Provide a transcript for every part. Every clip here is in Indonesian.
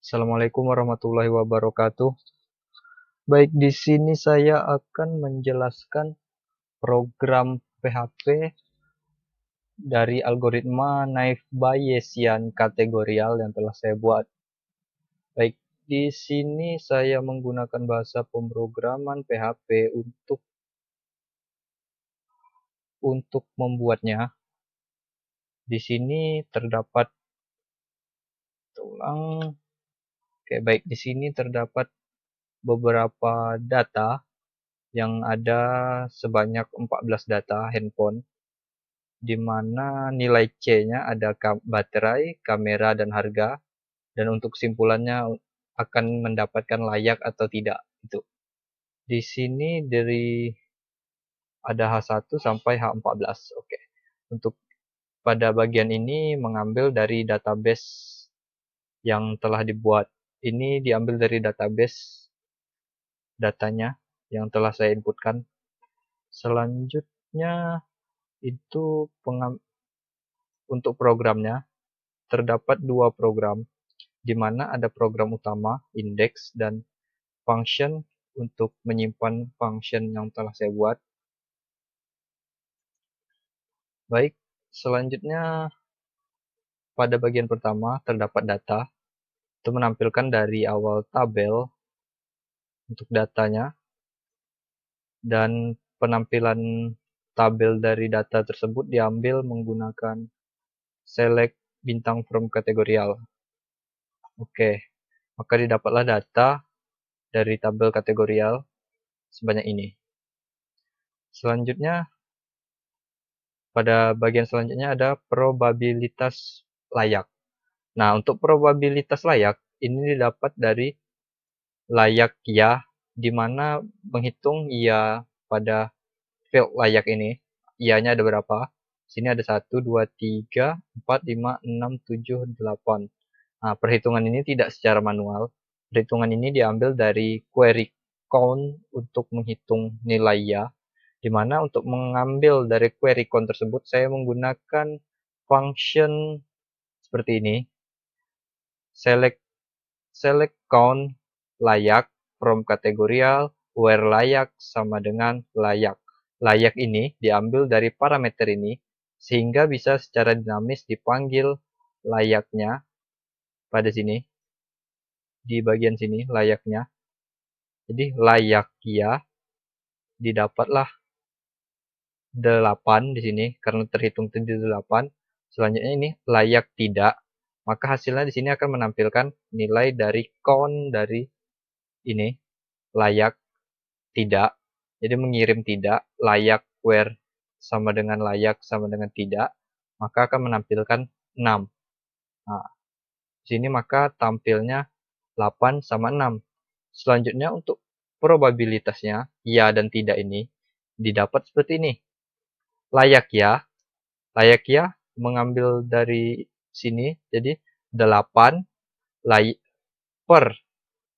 Assalamualaikum warahmatullahi wabarakatuh. Baik, di sini saya akan menjelaskan program PHP dari algoritma naive Bayesian kategorial yang telah saya buat. Baik, di sini saya menggunakan bahasa pemrograman PHP untuk membuatnya. Di sini terdapat tulang. Oke, baik, di sini terdapat beberapa data yang ada sebanyak 14 data handphone, di mana nilai C-nya ada baterai, kamera, dan harga, dan untuk kesimpulannya akan mendapatkan layak atau tidak. Itu. Di sini dari ada H1 sampai H14. Oke. Untuk pada bagian ini mengambil dari database yang telah dibuat. Ini diambil dari database datanya yang telah saya inputkan. Selanjutnya itu untuk programnya terdapat dua program, di mana ada program utama, index, dan function untuk menyimpan function yang telah saya buat. Baik, selanjutnya pada bagian pertama terdapat data, itu menampilkan dari awal tabel untuk datanya, dan penampilan tabel dari data tersebut diambil menggunakan select bintang from kategorial. Oke, maka didapatlah data dari tabel kategorial sebanyak ini. Selanjutnya, pada bagian selanjutnya ada probabilitas layak. Nah, untuk probabilitas layak, ini didapat dari layak ya, di mana menghitung ya pada field layak ini. Iya-nya ada berapa? Sini ada 1, 2, 3, 4, 5, 6, 7, 8. Nah, perhitungan ini tidak secara manual. Perhitungan ini diambil dari query count untuk menghitung nilai ya, di mana untuk mengambil dari query count tersebut saya menggunakan function seperti ini. Select count layak from kategorial where layak sama dengan layak. Layak ini diambil dari parameter ini sehingga bisa secara dinamis dipanggil layaknya pada sini, di bagian sini layaknya. Jadi layak ya didapatlah 8 di sini karena terhitung 8. Selanjutnya ini layak tidak, maka hasilnya di sini akan menampilkan nilai dari count dari ini layak tidak. Jadi mengirim tidak, layak where sama dengan layak sama dengan tidak, maka akan menampilkan 6. Nah, di sini maka tampilnya 8 sama 6. Selanjutnya untuk probabilitasnya ya dan tidak ini didapat seperti ini. Layak ya mengambil dari sini, jadi 8 per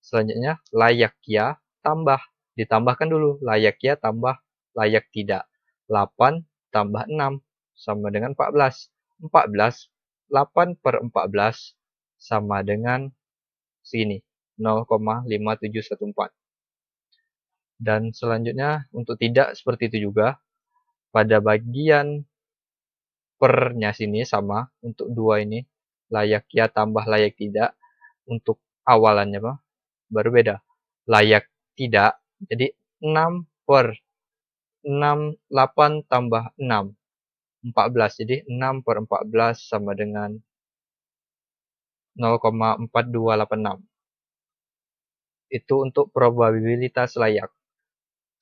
selanjutnya layak ya tambah, ditambahkan dulu layak ya tambah layak tidak, 8 tambah 6 sama dengan 14. 8 per 14 sama dengan segini, 0,5714. Dan selanjutnya untuk tidak seperti itu juga. Pada bagian pernya sini sama, untuk 2 ini layak ya tambah layak tidak. Untuk awalannya baru beda, layak tidak, jadi 6 per 6, 8 tambah 6, 14. Jadi 6 per 14 sama dengan 0,4286. Itu untuk probabilitas layak.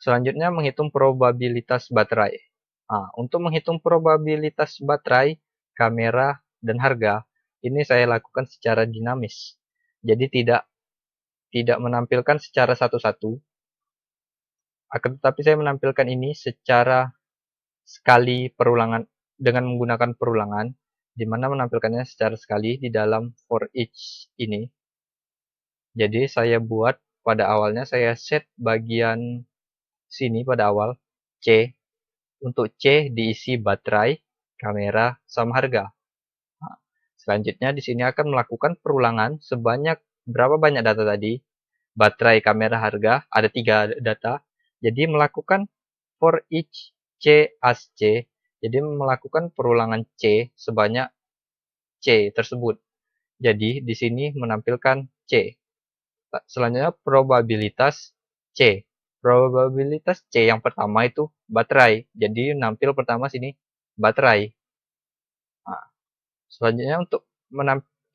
Selanjutnya menghitung probabilitas baterai. Nah, untuk menghitung probabilitas baterai, kamera, dan harga, ini saya lakukan secara dinamis. Jadi tidak menampilkan secara satu-satu, akan tetapi saya menampilkan ini secara sekali perulangan dengan menggunakan perulangan, di mana menampilkannya secara sekali di dalam for each ini. Jadi saya buat pada awalnya saya set bagian sini pada awal C. Untuk C diisi baterai, kamera, sama harga. Nah, selanjutnya di sini akan melakukan perulangan sebanyak berapa banyak data tadi, baterai, kamera, harga, ada 3 data. Jadi melakukan for each C as C, jadi melakukan perulangan C sebanyak C tersebut. Jadi di sini menampilkan C. Selanjutnya probabilitas C. Probabilitas C yang pertama itu baterai. Jadi nampil pertama sini baterai. Nah, selanjutnya untuk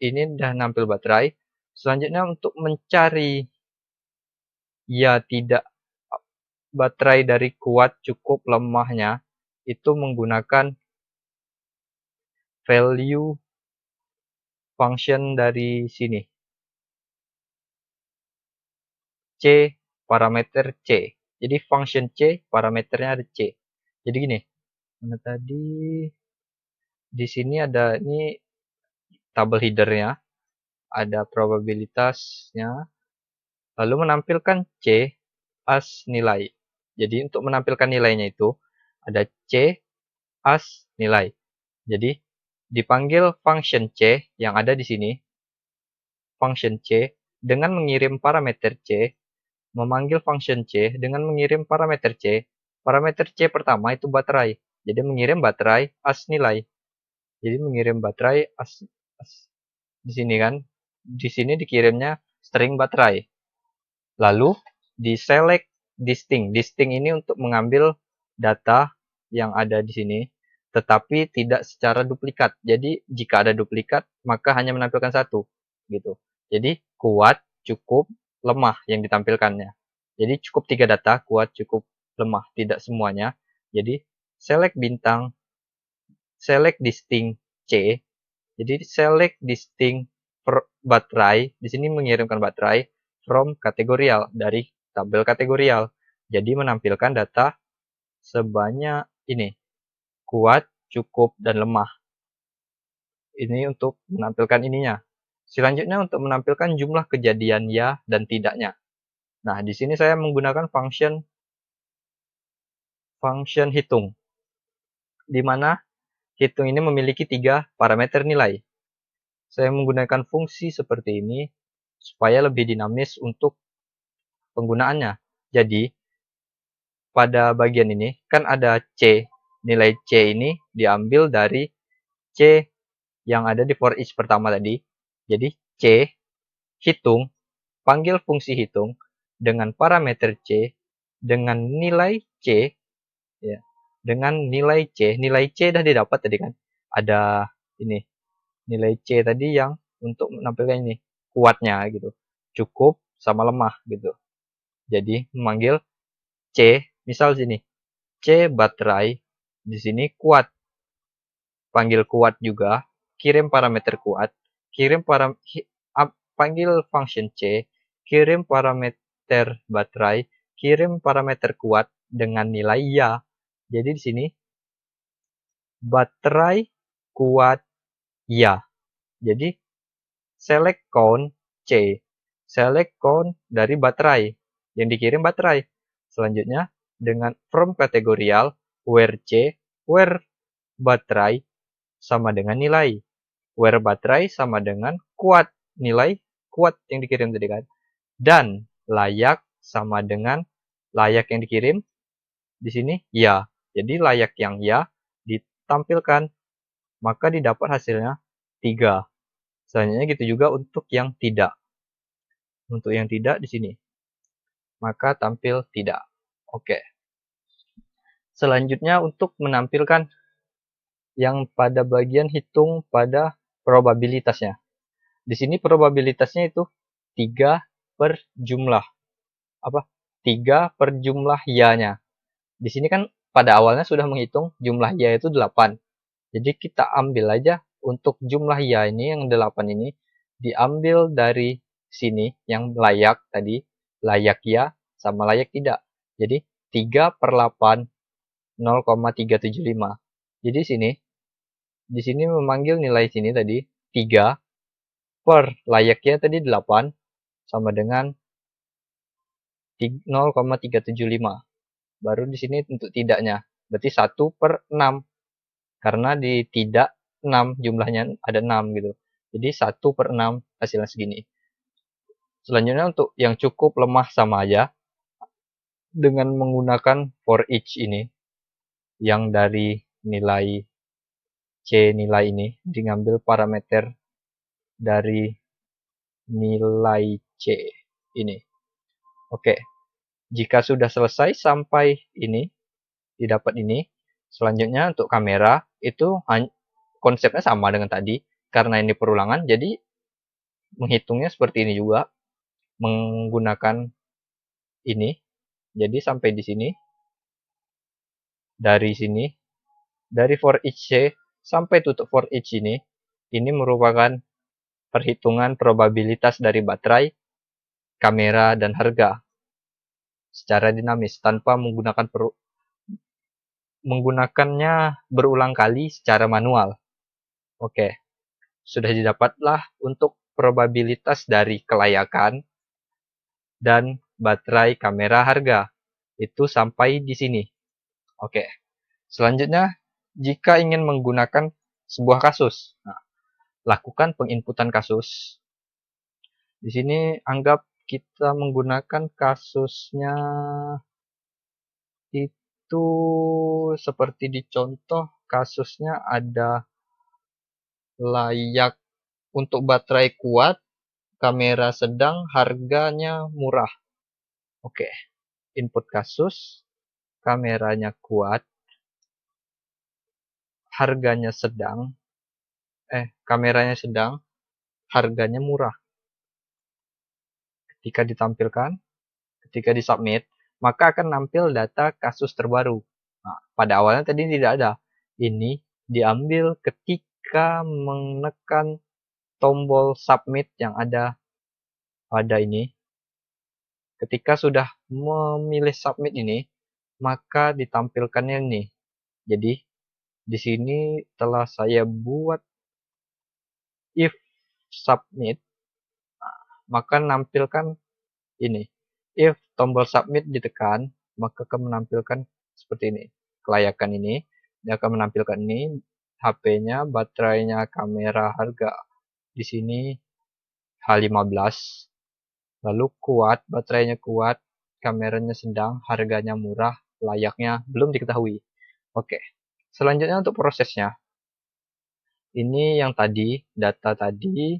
ini udah nampil baterai. Selanjutnya untuk mencari ya tidak baterai dari kuat cukup lemahnya itu menggunakan value function dari sini. C parameter C. Jadi function C parameternya ada C. Jadi gini. Mana tadi di sini ada ini tabel headernya, ada probabilitasnya, lalu menampilkan C as nilai. Jadi untuk menampilkan nilainya itu ada C as nilai. Jadi dipanggil function C yang ada di sini, function C dengan mengirim parameter C, memanggil function C dengan mengirim parameter C. Parameter C pertama itu baterai. Jadi mengirim baterai as nilai. Jadi mengirim baterai as di sini kan. Di sini dikirimnya string baterai. Lalu di select distinct. Distinct ini untuk mengambil data yang ada di sini, tetapi tidak secara duplikat. Jadi jika ada duplikat, maka hanya menampilkan satu, gitu. Jadi kuat, cukup, lemah yang ditampilkannya. Jadi cukup 3 data, kuat, cukup, lemah, tidak semuanya. Jadi select bintang, select distinct C. Jadi select distinct baterai, di sini mengirimkan baterai from kategorial, dari tabel kategorial. Jadi menampilkan data sebanyak ini, kuat, cukup, dan lemah. Ini untuk menampilkan ininya. Selanjutnya untuk menampilkan jumlah kejadian ya dan tidaknya. Nah, di sini saya menggunakan function hitung, di mana hitung ini memiliki 3 parameter nilai. Saya menggunakan fungsi seperti ini supaya lebih dinamis untuk penggunaannya. Jadi, pada bagian ini kan ada C. Nilai C ini diambil dari C yang ada di for each pertama tadi. Jadi, C hitung, panggil fungsi hitung dengan parameter C dengan nilai C, ya, dengan nilai C. Nilai C dah didapat tadi kan. Ada ini nilai C tadi yang untuk menampilkan ini kuatnya gitu, cukup sama lemah gitu. Jadi memanggil C, misal sini C baterai, di sini kuat, panggil kuat juga, kirim parameter kuat, kirim panggil function C, kirim parameter baterai, kirim parameter kuat dengan nilai ya. Jadi di sini baterai kuat ya. Jadi select count C, select count dari baterai yang dikirim baterai. Selanjutnya dengan from kategorial where C, where baterai sama dengan nilai, where baterai sama dengan kuat, nilai kuat yang dikirim tadi kan, dan layak sama dengan layak yang dikirim di sini ya. Jadi layak yang ya ditampilkan, maka didapat hasilnya 3. Selanjutnya gitu juga untuk yang tidak. Untuk yang tidak di sini, maka tampil tidak. Oke. Selanjutnya untuk menampilkan yang pada bagian hitung pada probabilitasnya. Di sini probabilitasnya itu 3 per jumlah. Apa? 3 per jumlah ya-nya. Di sini kan pada awalnya sudah menghitung jumlah ya itu 8. Jadi kita ambil aja untuk jumlah ya ini yang 8 ini diambil dari sini yang layak tadi, layak ya sama layak tidak. Jadi 3 per 8 0,375. Jadi di sini memanggil nilai sini tadi 3 per layaknya tadi 8 sama dengan 0,375. Baru di sini untuk tidaknya. Berarti 1 per 6. Karena di tidak 6 jumlahnya ada 6 gitu. Jadi 1 per 6 hasilnya segini. Selanjutnya untuk yang cukup lemah sama aja dengan menggunakan for each ini, yang dari nilai C nilai ini diambil parameter dari nilai C ini. Oke, jika sudah selesai sampai ini, didapat ini, selanjutnya untuk kamera itu konsepnya sama dengan tadi, karena ini perulangan, jadi menghitungnya seperti ini juga, menggunakan ini. Jadi sampai di sini, dari for each C sampai tutup for each ini merupakan perhitungan probabilitas dari baterai, kamera, dan harga secara dinamis tanpa menggunakannya berulang kali secara manual. Oke, sudah didapatlah untuk probabilitas dari kelayakan dan baterai, kamera, harga. Itu sampai di sini. Oke, selanjutnya jika ingin menggunakan sebuah kasus, lakukan penginputan kasus. Di sini anggap kita menggunakan kasusnya itu seperti di contoh, kasusnya ada layak untuk baterai kuat, kamera sedang, harganya murah. Oke, input kasus, kameranya kuat, harganya sedang, kameranya sedang, harganya murah. Ketika ditampilkan, ketika disubmit, maka akan nampil data kasus terbaru. Nah, pada awalnya tadi tidak ada. Ini diambil ketika menekan tombol submit yang ada pada ini. Ketika sudah memilih submit ini, maka ditampilkannya ini. Jadi, di sini telah saya buat if submit, maka menampilkan ini. If tombol submit ditekan, maka akan menampilkan seperti ini. Kelayakan ini, dia akan menampilkan ini, HP-nya, baterainya, kamera, harga. Di sini H15. Lalu kuat, baterainya kuat, kameranya sedang, harganya murah, layaknya belum diketahui. Oke, selanjutnya untuk prosesnya. Ini yang tadi, data tadi,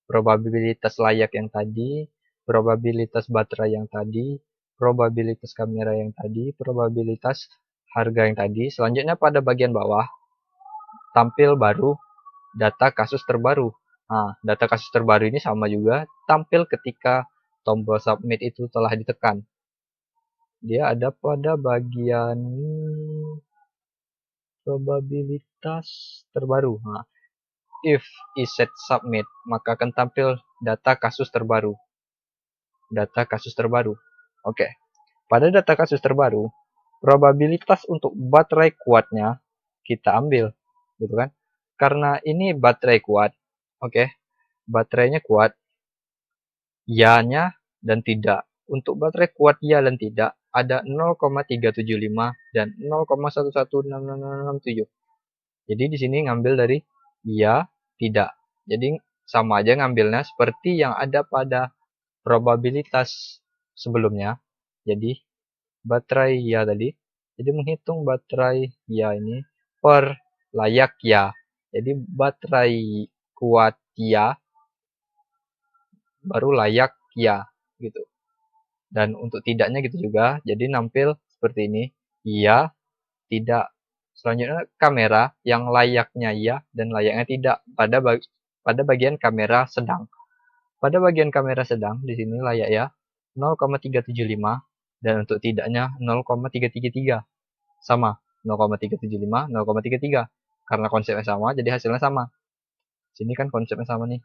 probabilitas layak yang tadi, probabilitas baterai yang tadi, probabilitas kamera yang tadi, probabilitas harga yang tadi. Selanjutnya pada bagian bawah, tampil baru data kasus terbaru. Nah, data kasus terbaru ini sama juga, tampil ketika tombol submit itu telah ditekan. Dia ada pada bagian probabilitas terbaru. Nah, if is set submit, maka akan tampil data kasus terbaru. Data kasus terbaru. Oke. Pada data kasus terbaru, probabilitas untuk baterai kuatnya kita ambil, gitu kan? Karena ini baterai kuat. Oke. Baterainya kuat, ya-nya dan tidak. Untuk baterai kuat ya dan tidak ada 0,375 dan 0,116667. Jadi di sini ngambil dari ya, tidak. Jadi sama aja ngambilnya seperti yang ada pada probabilitas sebelumnya. Jadi baterai ya tadi. Jadi menghitung baterai ya ini per layak ya. Jadi baterai kuat ya baru layak ya gitu. Dan untuk tidaknya gitu juga. Jadi nampil seperti ini. Iya, tidak. Selanjutnya kamera yang layaknya iya dan layaknya tidak pada bagian kamera sedang. Pada bagian kamera sedang di sini layak ya 0,375 dan untuk tidaknya 0,333. Sama 0,375, 0,33. Karena konsepnya sama jadi hasilnya sama. Sini kan konsepnya sama nih.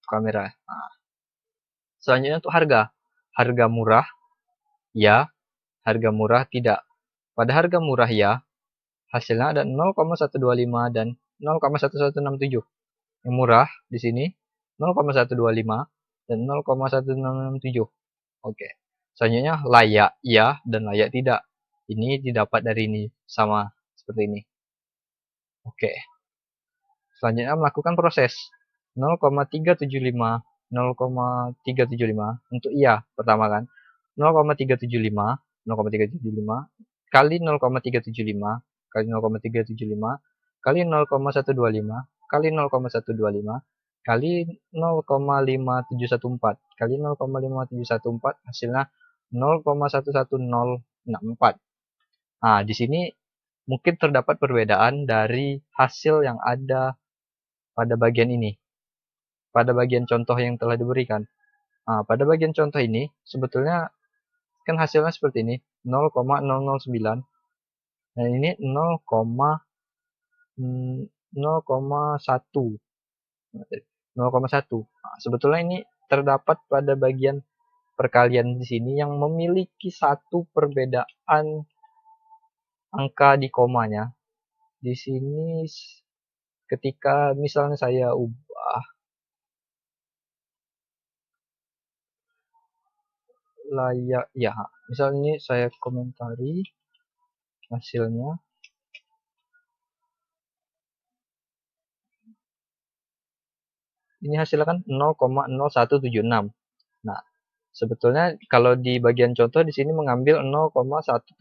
Kamera. Nah, selanjutnya untuk harga. Harga murah ya, harga murah tidak. Pada harga murah ya, hasilnya ada 0,125 dan 0,1167. Yang murah di sini 0,125 dan 0,1667. Oke. Selanjutnya layak ya dan layak tidak. Ini didapat dari ini sama seperti ini. Oke. Selanjutnya melakukan proses 0,375 0,375 untuk iya pertama kan. 0,375 0,375 kali 0,375 kali 0,375 kali 0,125 kali 0,125 kali 0,5714 kali 0,5714 hasilnya 0,11064. Nah, di sini mungkin terdapat perbedaan dari hasil yang ada pada bagian ini, pada bagian contoh yang telah diberikan. Nah, pada bagian contoh ini sebetulnya kan hasilnya seperti ini, 0,009. Dan ini 0,1. 0,1. Nah, sebetulnya ini terdapat pada bagian perkalian di sini yang memiliki satu perbedaan angka di komanya. Di sini ketika misalnya saya ubah layak ya, misalnya ini saya komentari hasilnya. Ini hasilnya kan 0,0176. Nah, sebetulnya kalau di bagian contoh di sini mengambil 0,175.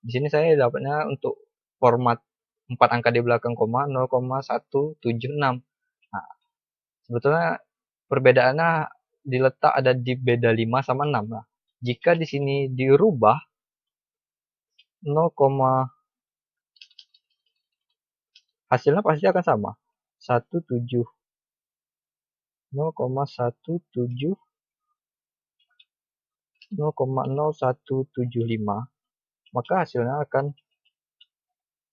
Di sini saya dapatnya untuk format 4 angka di belakang koma 0,176. Nah, sebetulnya perbedaannya diletak ada di beda 5 sama 6. Nah, jika di sini dirubah 0, hasilnya pasti akan sama. 17 0,17 0,0175, maka hasilnya akan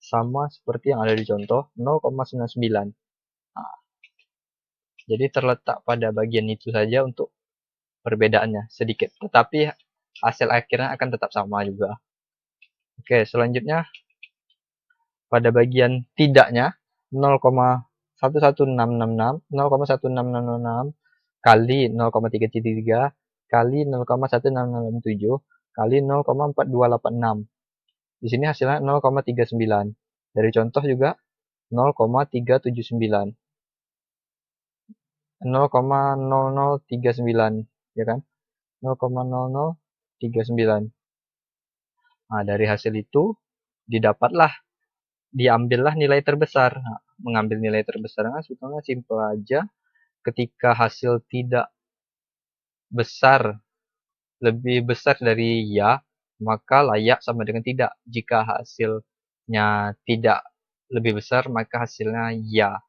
sama seperti yang ada di contoh 0,99. Nah, jadi terletak pada bagian itu saja untuk perbedaannya sedikit, tetapi hasil akhirnya akan tetap sama juga. Oke, selanjutnya pada bagian tidaknya 0,11666 0,16666 kali 0,333 kali 0,16667 kali 0,4286. Di sini hasilnya 0,39. Dari contoh juga 0,379. 0,0039 ya kan? 0,0039. Nah, dari hasil itu diambillah nilai terbesar. Nah, mengambil nilai terbesar kan sebetulnya simpel aja. Ketika hasil tidak besar, lebih besar dari ya, maka layak sama dengan tidak. Jika hasilnya tidak lebih besar, maka hasilnya ya.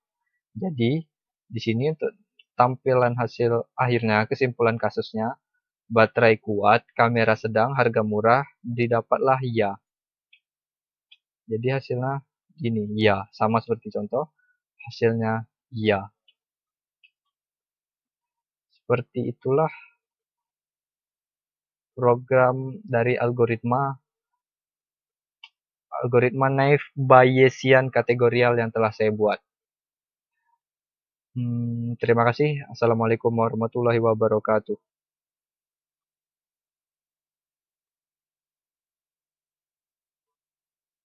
Jadi, di sini untuk tampilan hasil akhirnya, kesimpulan kasusnya, baterai kuat, kamera sedang, harga murah, didapatlah ya. Jadi hasilnya gini, ya, sama seperti contoh, hasilnya ya. Seperti itulah program dari algoritma naive Bayesian kategorial yang telah saya buat. Terima kasih. Assalamualaikum warahmatullahi wabarakatuh.